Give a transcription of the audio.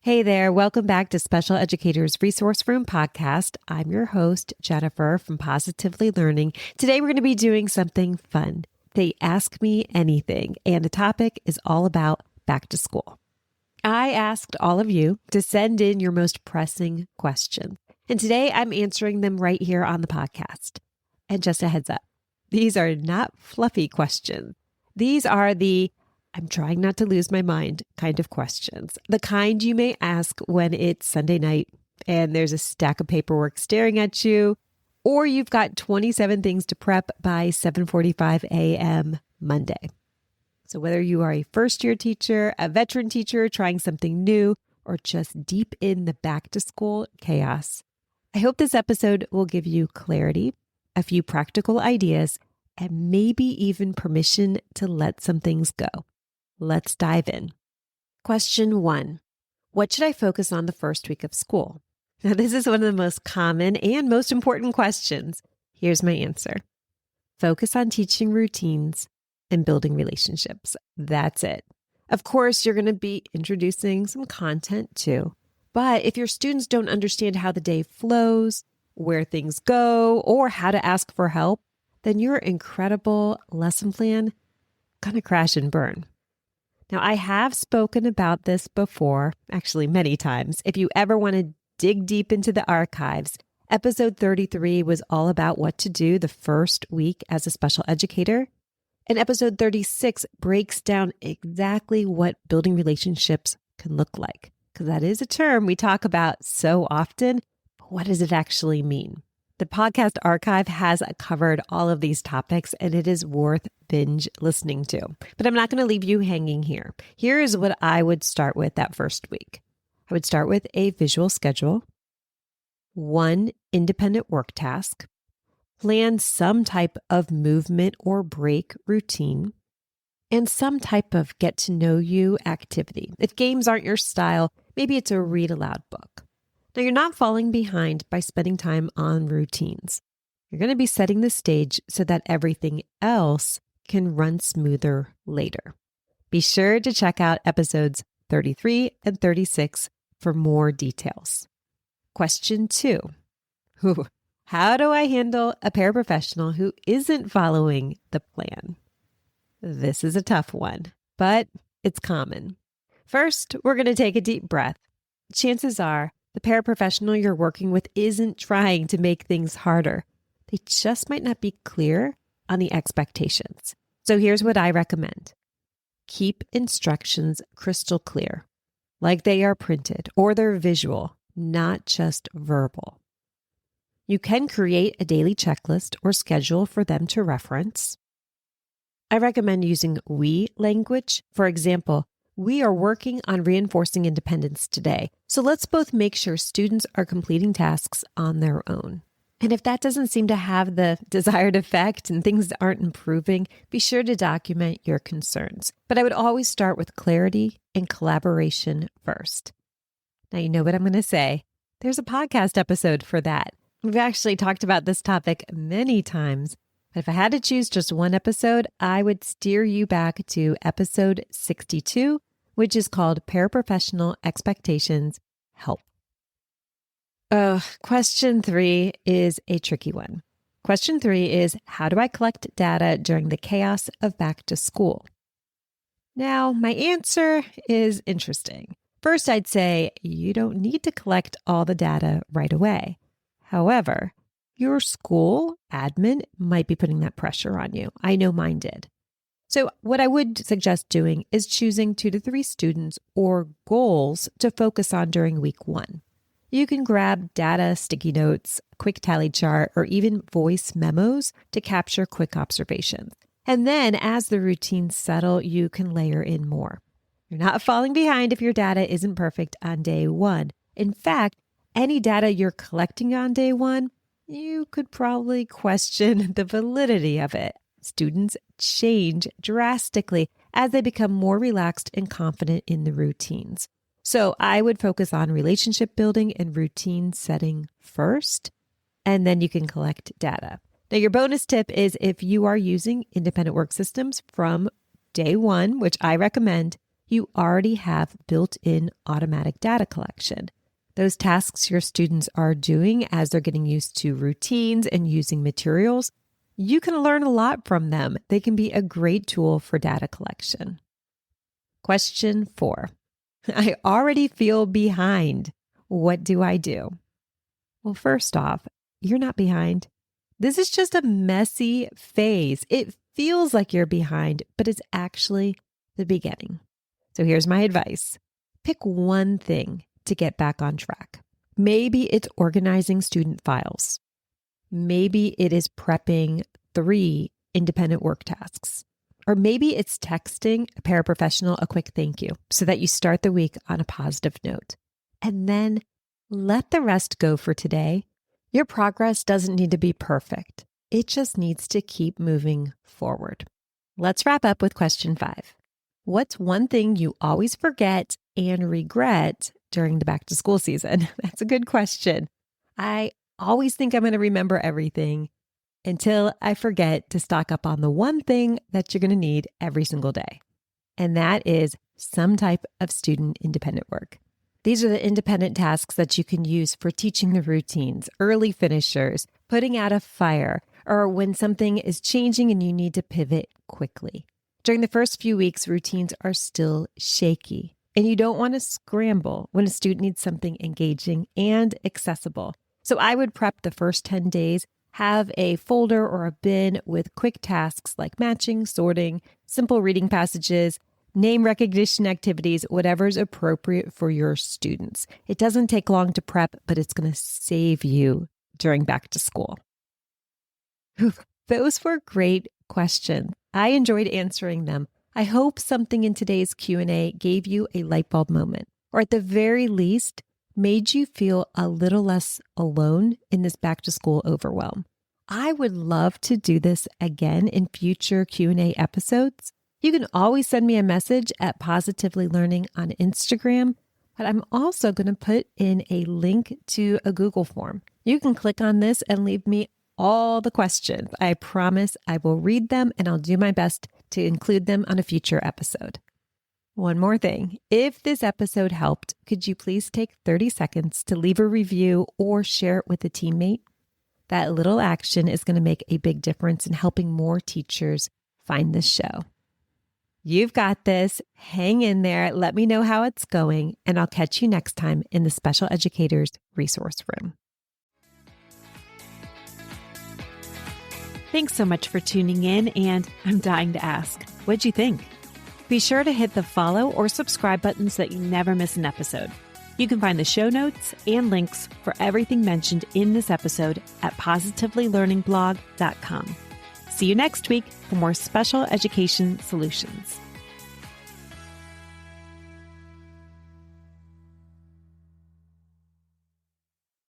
Hey there, welcome back to Special Educators Resource Room podcast. I'm your host, Jennifer from Positively Learning. Today we're going to be doing something fun. They Ask Me Anything, and the topic is all about back to school. I asked all of you to send in your most pressing questions, and today I'm answering them right here on the podcast. And just a heads up, these are not fluffy questions. These are the I'm trying not to lose my mind kind of questions. The kind you may ask when it's Sunday night and there's a stack of paperwork staring at you, or you've got 27 things to prep by 7:45 a.m. Monday. So whether you are a first-year teacher, a veteran teacher trying something new, or just deep in the back-to-school chaos, I hope this episode will give you clarity, a few practical ideas, and maybe even permission to let some things go. Let's dive in. Question 1. What should I focus on the first week of school? Now, this is one of the most common and most important questions. Here's my answer. Focus on teaching routines and building relationships. That's it. Of course, you're going to be introducing some content too. But if your students don't understand how the day flows, where things go, or how to ask for help, then your incredible lesson plan going to crash and burn. Now, I have spoken about this before, actually many times. If you ever want to dig deep into the archives, episode 33 was all about what to do the first week as a special educator. And episode 36 breaks down exactly what building relationships can look like. Because that is a term we talk about so often, but what does it actually mean? The podcast archive has covered all of these topics, and it is worth binge listening to. But I'm not going to leave you hanging here. Here is what I would start with that first week. I would start with a visual schedule, one independent work task, plan some type of movement or break routine, and some type of get to know you activity. If games aren't your style, maybe it's a read aloud book. Now, you're not falling behind by spending time on routines. You're going to be setting the stage so that everything else can run smoother later. Be sure to check out episodes 33 and 36 for more details. Question 2. How do I handle a paraprofessional who isn't following the plan? This is a tough one, but it's common. First, we're going to take a deep breath. Chances are, the paraprofessional you're working with isn't trying to make things harder. They just might not be clear on the expectations. So here's what I recommend. Keep instructions crystal clear, like they are printed or they're visual, not just verbal. You can create a daily checklist or schedule for them to reference. I recommend using we language. For example, we are working on reinforcing independence today, so let's both make sure students are completing tasks on their own. And if that doesn't seem to have the desired effect and things aren't improving, be sure to document your concerns. But I would always start with clarity and collaboration first. Now, you know what I'm going to say. There's a podcast episode for that. We've actually talked about this topic many times, but if I had to choose just one episode, I would steer you back to episode 62, which is called Paraprofessional Expectations Help. Question 3 is a tricky one. Question 3 is, how do I collect data during the chaos of back to school? Now, my answer is interesting. First, I'd say you don't need to collect all the data right away. However, your school admin might be putting that pressure on you. I know mine did. So what I would suggest doing is choosing 2 to 3 students or goals to focus on during week 1. You can grab data, sticky notes, quick tally chart, or even voice memos to capture quick observations. And then as the routines settle, you can layer in more. You're not falling behind if your data isn't perfect on day 1. In fact, any data you're collecting on day 1, you could probably question the validity of it. Students change drastically as they become more relaxed and confident in the routines. So I would focus on relationship building and routine setting first, and then you can collect data. Now, your bonus tip is if you are using independent work systems from day 1, which I recommend, you already have built-in automatic data collection. Those tasks your students are doing as they're getting used to routines and using materials, you can learn a lot from them. They can be a great tool for data collection. Question 4. I already feel behind. What do I do? Well, first off, you're not behind. This is just a messy phase. It feels like you're behind, but it's actually the beginning. So here's my advice. Pick one thing to get back on track. Maybe it's organizing student files. Maybe it is prepping 3 independent work tasks. Or maybe it's texting a paraprofessional a quick thank you so that you start the week on a positive note. And then let the rest go for today. Your progress doesn't need to be perfect. It just needs to keep moving forward. Let's wrap up with question 5. What's one thing you always forget and regret during the back to school season? That's a good question. I always think I'm going to remember everything until I forget to stock up on the one thing that you're going to need every single day. And that is some type of student independent work. These are the independent tasks that you can use for teaching the routines, early finishers, putting out a fire, or when something is changing and you need to pivot quickly. During the first few weeks, routines are still shaky, and you don't want to scramble when a student needs something engaging and accessible. So I would prep the first 10 days, have a folder or a bin with quick tasks like matching, sorting, simple reading passages, name recognition activities, whatever's appropriate for your students. It doesn't take long to prep, but it's going to save you during back to school. Those were great questions. I enjoyed answering them. I hope something in today's Q&A gave you a light bulb moment, or at the very least, made you feel a little less alone in this back to school overwhelm. I would love to do this again in future Q&A episodes. You can always send me a message at Positively Learning on Instagram, but I'm also going to put in a link to a Google form. You can click on this and leave me all the questions. I promise I will read them and I'll do my best to include them on a future episode. One more thing. If this episode helped, could you please take 30 seconds to leave a review or share it with a teammate? That little action is going to make a big difference in helping more teachers find this show. You've got this. Hang in there. Let me know how it's going, and I'll catch you next time in the Special Educators Resource Room. Thanks so much for tuning in, and I'm dying to ask, what'd you think? Be sure to hit the follow or subscribe buttons so that you never miss an episode. You can find the show notes and links for everything mentioned in this episode at positivelylearningblog.com. See you next week for more special education solutions.